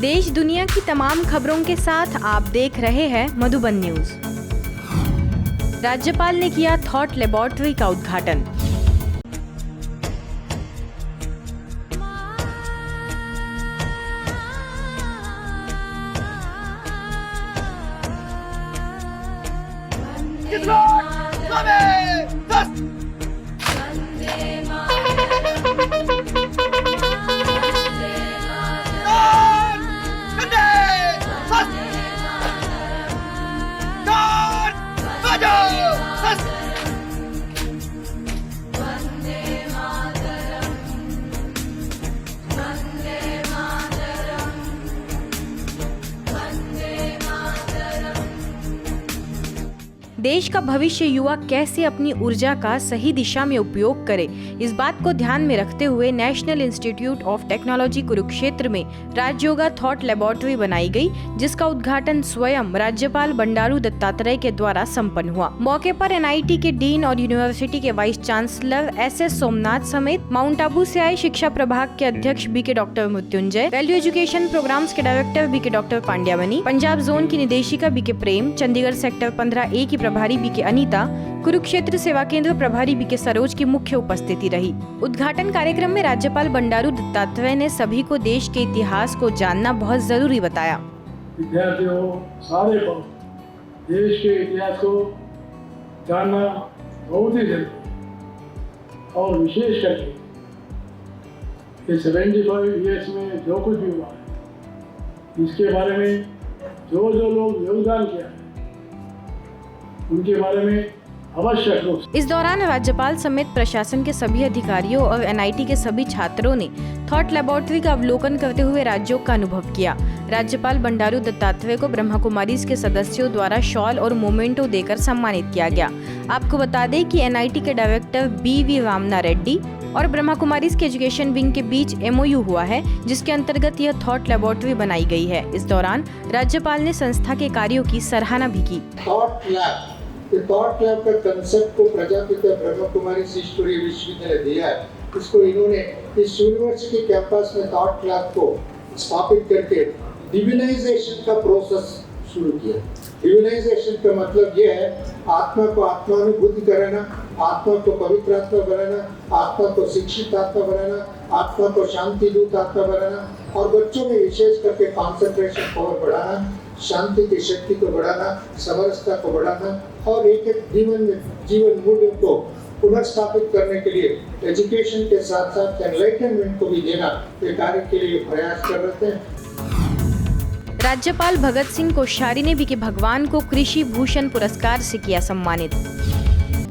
देश दुनिया की तमाम खबरों के साथ आप देख रहे हैं मधुबन न्यूज। राज्यपाल ने किया थॉट लेबोरेटरी का उद्घाटन। देश का भविष्य युवा कैसे अपनी ऊर्जा का सही दिशा में उपयोग करे, इस बात को ध्यान में रखते हुए national institute of technology Kurukshetra में राजयोगा थॉट लेबोरेटरी बनाई गई, जिसका उद्घाटन स्वयं राज्यपाल बंडारू दत्तात्रेय के द्वारा संपन्न हुआ। मौके पर एनआईटी के डीन और यूनिवर्सिटी के वाइस चांसलर एसएस सोमनाथ समेत माउंट आबू से आए शिक्षा प्रभाग के अध्यक्ष BK doctor Mrityunjay, value education programs के director BK doctor Pandyamani, Punjab zone की निदेशिका BK Prem, Chandigarh sector 15A की प्रभारी बीके अनीता, कुरुक्षेत्र सेवा केंद्र प्रभारी बीके सरोज की मुख्य उपस्थिति रही। उद्घाटन कार्यक्रम में राज्यपाल बंडारू दत्तात्रेय ने सभी को देश के इतिहास को जानना बहुत जरूरी बताया। विद्यार्थियों सारे को देश के इतिहास को जानना बहुत ही जरूरी और विशेष करके 75 ईयर्स में जो कुछ भी हुआ है, इसके बारे में जो लोग योगदान किया है उनके बारे में आवश्यक रूप से। इस दौरान राज्यपाल समेत प्रशासन के सभी अधिकारियों और एनआईटी के सभी छात्रों ने थॉट लेबोरेटरी का अवलोकन करते हुए राजयोग का अनुभव किया। राज्यपाल बंडारू दत्तात्रेय को ब्रह्मा कुमारीज के सदस्यों द्वारा शॉल और मोमेंटो देकर सम्मानित किया गया। आपको बता दें कि एनआईटी के डायरेक्टर BV रामना रेड्डी और ब्रह्मा कुमारीज के एजुकेशन विंग के बीच MOU हुआ है, जिसके अंतर्गत यह थॉट लेबोरेटरी बनाई गई है। इस दौरान राज्यपाल ने संस्था के कार्यों की सराहना भी की। थॉट लैब का कंसेप्ट को प्रजापिता ब्रह्मा कुमारी ईश्वरीय विश्वविद्यालय दिया है। इसको इन्होंने इस यूनिवर्सिटी कैंपस में थॉट लैब को स्थापित करके डिविनाइजेशन का प्रोसेस शुरू किया। डिविनाइजेशन का मतलब ये है आत्मा को आत्मानुभूति कराना, आत्मा को पवित्र आत्मा बनाना, आत्मा को शिक्षित आत्मा बनाना, आत्मा को शांति दूत आत्मा बनाना और बच्चों में विशेष करके कंसंट्रेशन पावर बढ़ाना, शांति की शक्ति को बढ़ाना, समरसता को बढ़ाना और एक जीवन मूल्यों को पुनर्स्थापित करने के लिए एजुकेशन के साथ साथ एनलाइटनमेंट को भी देना, ये कार्य के लिए प्रयास कर रहे हैं। राज्यपाल भगत सिंह कोश्यारी ने बीके भगवान को कृषि भूषण पुरस्कार से किया सम्मानित।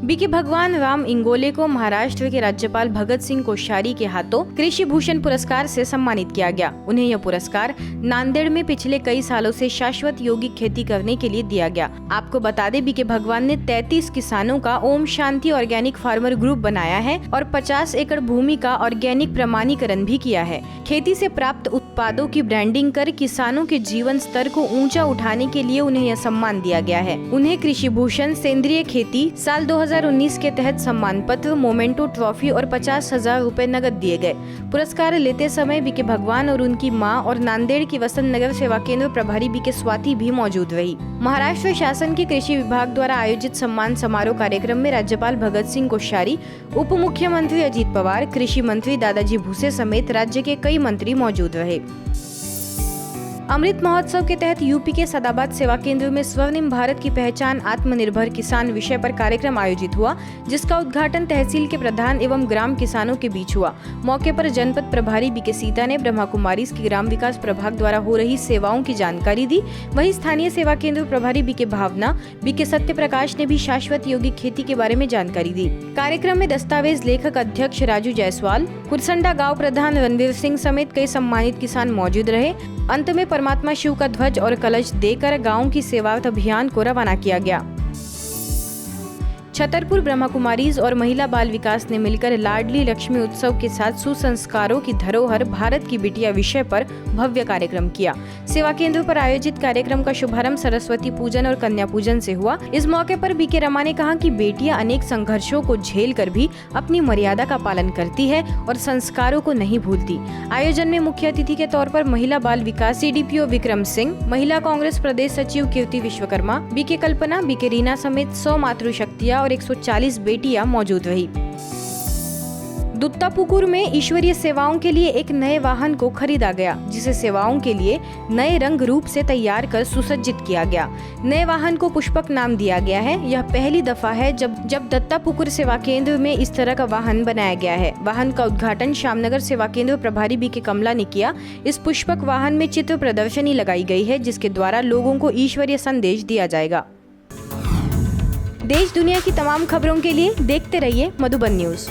बीके भगवान राम इंगोले को महाराष्ट्र के राज्यपाल भगत सिंह कोश्यारी के हाथों कृषि भूषण पुरस्कार से सम्मानित किया गया। उन्हें यह पुरस्कार नांदेड़ में पिछले कई सालों से शाश्वत यौगिक खेती करने के लिए दिया गया। आपको बता दें बीके भगवान ने 33 किसानों का Om Shanti organic farmer group बनाया है और 50 एकड़ भूमि का ऑर्गेनिक प्रमाणीकरण भी किया है। खेती से प्राप्त उत्पादों की ब्रांडिंग कर किसानों के जीवन स्तर को ऊंचा उठाने के लिए उन्हें यह सम्मान दिया गया है। उन्हें कृषि भूषण सेंद्रीय खेती साल 2019 के तहत सम्मान पत्र, मोमेंटो ट्रॉफी और 50,000 रुपए नगद दिए गए। पुरस्कार लेते समय बीके भगवान और उनकी मां और नांदेड़ की वसंत नगर सेवा केंद्र प्रभारी बीके स्वाति भी मौजूद रही। महाराष्ट्र शासन के कृषि विभाग द्वारा आयोजित सम्मान समारोह कार्यक्रम में राज्यपाल भगत सिंह कोश्यारी, उप मुख्यमंत्री अजीत पवार, कृषि मंत्री दादाजी भूसे समेत राज्य के कई मंत्री मौजूद रहे। अमृत महोत्सव के तहत यूपी के सदाबाद सेवा केंद्र में स्वर्णिम भारत की पहचान आत्मनिर्भर किसान विषय पर कार्यक्रम आयोजित हुआ, जिसका उद्घाटन तहसील के प्रधान एवं ग्राम किसानों के बीच हुआ। मौके पर जनपद प्रभारी बीके सीता ने ब्रह्मा कुमारीज के ग्राम विकास प्रभाग द्वारा हो रही सेवाओं की जानकारी दी। वहीं स्थानीय सेवा केंद्र प्रभारी बीके भावना, बीके सत्य प्रकाश ने भी शाश्वत यौगिक खेती के बारे में जानकारी दी। कार्यक्रम में दस्तावेज लेखक अध्यक्ष राजू जायसवाल, कुरसंडा गाँव प्रधान रणवीर सिंह समेत कई सम्मानित किसान मौजूद रहे। अंत में परमात्मा शिव का ध्वज और कलश देकर गांव की सेवार्थ अभियान को रवाना किया गया। छतरपुर ब्रह्मा कुमारीज और महिला बाल विकास ने मिलकर लाडली लक्ष्मी उत्सव के साथ सुसंस्कारों की धरोहर भारत की बिटिया विषय पर भव्य कार्यक्रम किया। सेवा केंद्र पर आयोजित कार्यक्रम का शुभारंभ सरस्वती पूजन और कन्या पूजन से हुआ। इस मौके पर बीके रमा ने कहा कि बेटियां अनेक संघर्षों को झेल कर भी अपनी मर्यादा का पालन करती है और संस्कारों को नहीं भूलती। आयोजन में मुख्य अतिथि के तौर पर महिला बाल विकास CDPO विक्रम सिंह, महिला कांग्रेस प्रदेश सचिव कीर्ति विश्वकर्मा, बीके कल्पना, बीके रीना समेत 100 मातृशक्तियां और 140 बेटियां मौजूद रही। दुत्तापुकुर में ईश्वरीय सेवाओं के लिए एक नए वाहन को खरीदा गया, जिसे सेवाओं के लिए नए रंग रूप से तैयार कर सुसज्जित किया गया। नए वाहन को पुष्पक नाम दिया गया है। यह पहली दफा है जब दत्तापुकुर सेवा केंद्र में इस तरह का वाहन बनाया गया है। वाहन का उद्घाटन श्यामनगर सेवा केंद्र प्रभारी बीके कमला ने किया। इस पुष्पक वाहन में चित्र प्रदर्शनी लगाई गई है, जिसके द्वारा लोगों को ईश्वरीय संदेश दिया जाएगा। देश दुनिया की तमाम खबरों के लिए देखते रहिए मधुबन न्यूज।